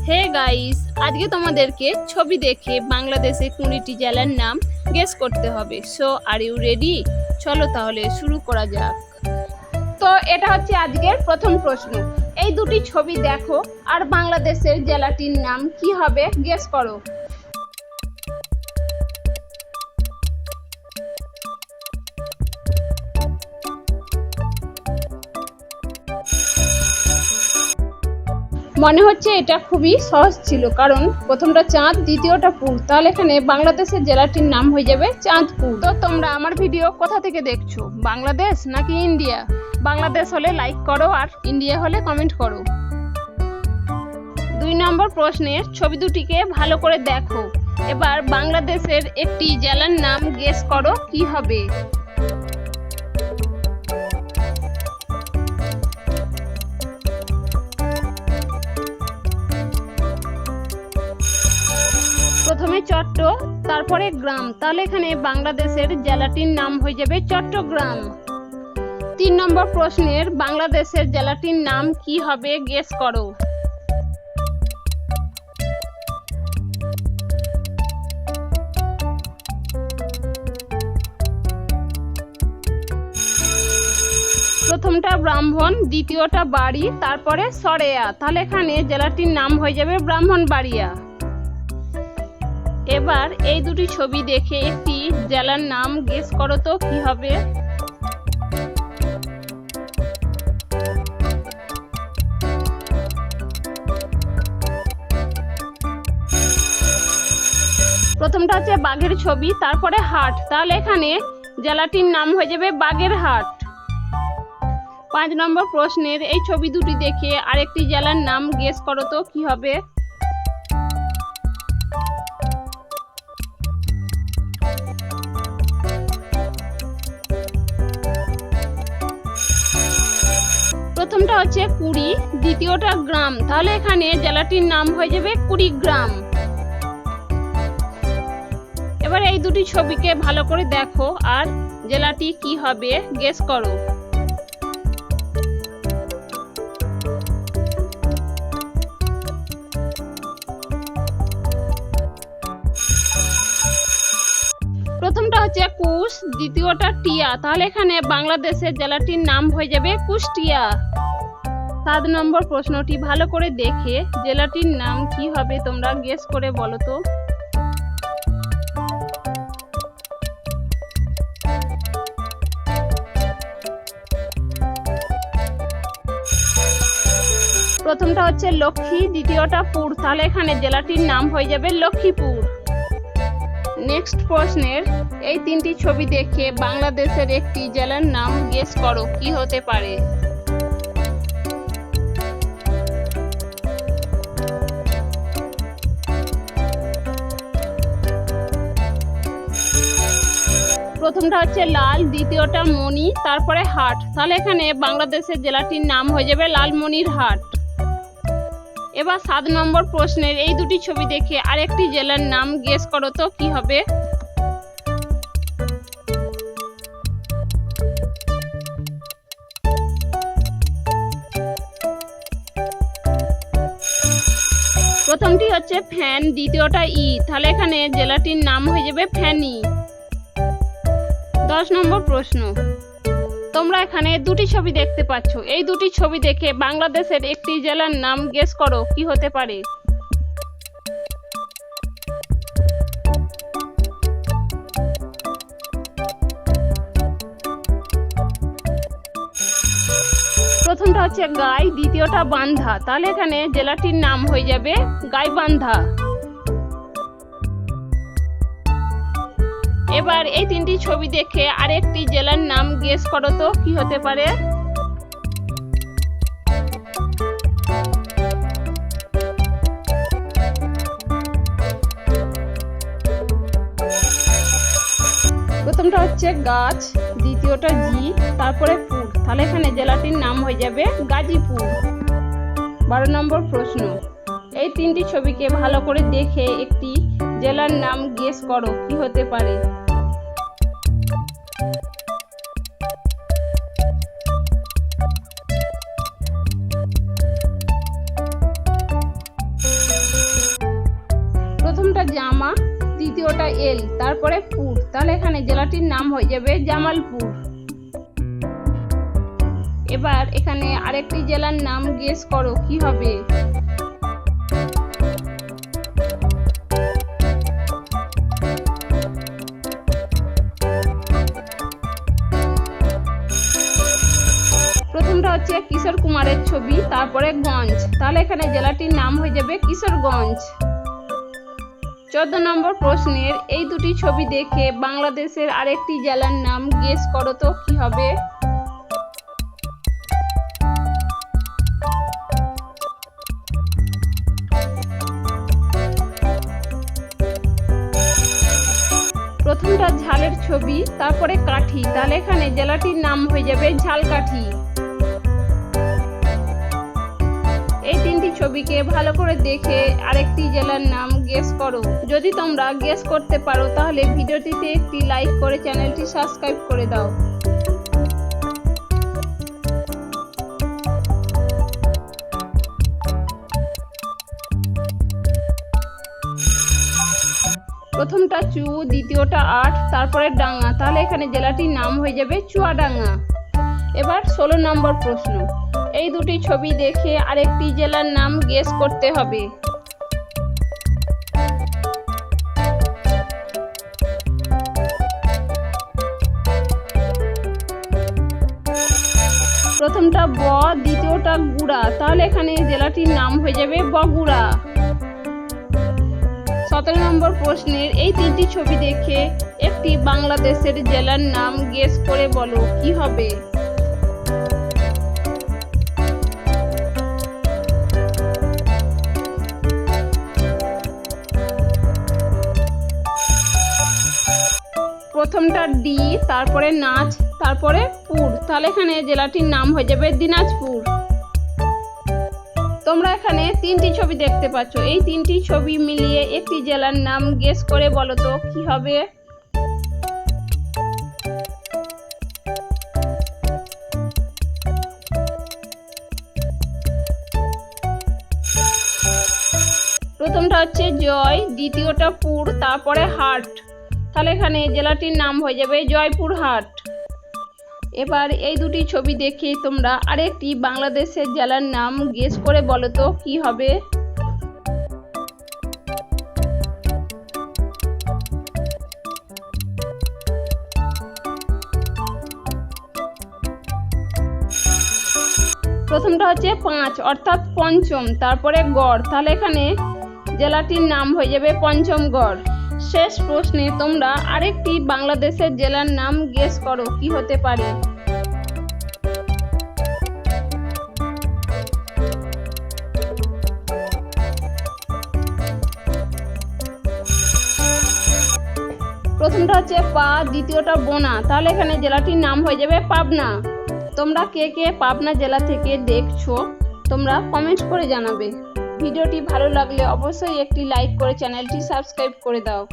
Hey guys, আজকে তোমাদেরকে ছবি দেখে বাংলাদেশে 20টি জেলার নাম গেস করতে হবে। So are you ready? চলো তাহলে শুরু করা যাক। তো এটা হচ্ছে আজকের প্রথম প্রশ্ন। এই দুটি ছবি দেখো আর বাংলাদেশের জেলাটির নাম কি হবে গেস করো। মনে হচ্ছে এটা খুবই সহজ ছিল, কারণ প্রথমটা চাঁদ, দ্বিতীয়টা পুর, তাহলে এখানে বাংলাদেশের জেলাটির নাম হয়ে যাবে চাঁদপুর। তো তোমরা আমার ভিডিও কোথা থেকে দেখছো, বাংলাদেশ নাকি ইন্ডিয়া? বাংলাদেশ হলে লাইক করো আর ইন্ডিয়া হলে কমেন্ট করো। 2 নম্বর প্রশ্নের ছবি দুটিকে ভালো করে দেখো। এবার বাংলাদেশের একটি জেলার নাম গেস করো কি হবে। প্রথমে চট্ট, তারপরে গ্রাম, তাহলে এখানে বাংলাদেশের জেলাটির নাম হয়ে যাবে চট্টগ্রাম। 3 নম্বর প্রশ্নের বাংলাদেশের জেলাটির নাম কি হবে গেস করো। প্রথমটা ব্রাহ্মণ, দ্বিতীয়টা বাড়ি, তারপরে সরেয়া, তাহলে এখানে জেলাটির নাম হয়ে যাবে ব্রাহ্মণবাড়িয়া। এবার এই দুটি ছবি দেখে একটি জেলার নাম গেস করো তো কি হবে। প্রথমটা হচ্ছে বাঘের ছবি, তারপরে হাট, তাহলে এখানে জেলাটির নাম হয়ে যাবে বাগেরহাট। 5 নম্বর প্রশ্নের এই ছবি দুটি দেখে আরেকটি জেলার নাম গেস করো তো কি হবে। প্রথমটা হচ্ছে কুড়ি, দ্বিতীয়টা গ্রাম, তাহলে এখানে জেলাটির নাম হয়ে যাবে কুড়িগ্রাম। এবার এই দুটি ছবিকে ভালো করে দেখো আর জেলাটি কি হবে গেস করো। প্রথমটা হচ্ছে কুশ, দ্বিতীয়টা টিয়া, তাহলে এখানে বাংলাদেশের জেলাটির নাম হয়ে যাবে কুষ্টিয়া। 7 নম্বর প্রশ্নটি ভালো করে দেখে জেলাটির নাম কি হবে তোমরা গেস করে বলো তো। প্রথমটা হচ্ছে লক্ষ্মী, দ্বিতীয়টা পুর, তাহলে এখানে জেলাটির নাম হয়ে যাবে লক্ষ্মীপুর। নেক্সট প্রশ্নের এই 3টি ছবি দেখে বাংলাদেশের একটি জেলার নাম গেস করো কি হতে পারে। প্রথমটা হচ্ছে লাল, দ্বিতীয়টা মণি, তারপরে হাট, তাহলে এখানে বাংলাদেশের জেলাটির নাম হয়ে যাবে লালমনিরহাট। এবার 7 নম্বর প্রশ্নের এই দুটি ছবি দেখে আরেকটি জেলার নাম গেস করো তো কি হবে। প্রথমটি হচ্ছে ফ্যান, দ্বিতীয়টা ই, তাহলে এখানে জেলাটির নাম হয়ে যাবে ফ্যানি। 10 নম্বর প্রশ্ন, তোমরা এখানে দুটি ছবি দেখতে পাচ্ছ। এই দুটি ছবি দেখে বাংলাদেশের একটি জেলার নাম গেস করো কি হতে পারে। প্রথমটা হচ্ছে গাই, দ্বিতীয়টা বান্ধা, তাহলে এখানে জেলাটির নাম হয়ে যাবে গাইবান্ধা। এবার এই 3টি ছবি দেখে আরেকটি জেলার নাম গেস করো তো কি হতে পারে। প্রথমটা হচ্ছে গাছ, দ্বিতীয়টা জি, তারপরে পুর, তাহলে এখানে জেলাটির নাম হয়ে যাবে গাজীপুর। 12 নম্বর প্রশ্ন, এই 3টি ছবিকে ভালো করে দেখে একটি জেলার নাম গেস করো কি হতে পারে। একটা এল, তারপরে পুর, তাহলে এখানে জেলাটির নাম হয়ে যাবে জামালপুর। এবার এখানে আরেকটি জেলার নাম গেস করো কি হবে। প্রথমটা হচ্ছে কিশোর কুমারের ছবি, তারপরে গঞ্জ, তাহলে এখানে জেলাটির নাম হয়ে যাবে কিশোরগঞ্জ। 14 নম্বর প্রশ্নের এই দুটি ছবি দেখে বাংলাদেশের আরেকটি জেলার নাম গেস করো তো কি হবে। প্রথমটা ঝালের ছবি, তারপরে কাঠি, তাহলে এখানে জেলাটির নাম হয়ে যাবে ঝালকাঠি। এই তিনটি ছবিকে ভালো করে দেখে আরেকটি জেলার নাম গেস করো। যদি তোমরা গেস করতে পারো তাহলে ভিডিওটিতে একটি লাইক করে চ্যানেলটি সাবস্ক্রাইব করে দাও। প্রথমটা চু, দ্বিতীয়টা আট, তারপরে ডাঙ্গা, তাহলে এখানে জেলাটির নাম হয়ে যাবে চুয়াডাঙ্গা। এবার 16 নম্বর প্রশ্ন, এই দুটি ছবি দেখে আরেকটি জেলার নাম গেস করতে হবে। প্রথমটা ব, দ্বিতীয়টা গুড়া, তাহলে এখানে জেলাটির নাম হয়ে যাবে বগুড়া। 17 নম্বর প্রশ্নের এই তিনটি ছবি দেখে একটি বাংলাদেশের জেলার নাম গেস করে বলো কি হবে। প্রথমটা ডি, তারপরে নাচ, তারপরে পুর, তাহলে এখানে জেলাটির নাম হয়ে যাবে দিনাজপুর। তোমরা এখানে তিনটি ছবি দেখতে পাচ্ছ, এই তিনটি ছবি মিলিয়ে একটি জেলার নাম গেস করে বলো তো কি হবে। প্রথমটা হচ্ছে জয়, দ্বিতীয়টা পুর, তারপরে হাট, তাহলে এখানে জেলাটির নাম হয়ে যাবে জয়পুরহাট। এবার এই দুটি ছবি দেখে তোমরা আরেকটি বাংলাদেশের জেলার নাম গেস করে বলো তো কি হবে। প্রথমটা হচ্ছে 5 অর্থাৎ পঞ্চম, তারপরে গড়, তাহলে এখানে জেলাটির নাম হয়ে যাবে পঞ্চমগড়। শেষ প্রশ্নে তোমরা আরেকটি বাংলাদেশের জেলার নাম গেস করো কি হতে পারে। প্রথমটা হচ্ছে পা, দ্বিতীয়টা বোনা, তাহলে এখানে জেলাটির নাম হয়ে যাবে পাবনা। তোমরা কে কে পাবনা জেলা থেকে দেখছো তোমরা কমেন্ট করে জানাবে। ভিডিওটি ভালো লাগলে অবশ্যই একটি লাইক করে চ্যানেলটি সাবস্ক্রাইব করে দাও।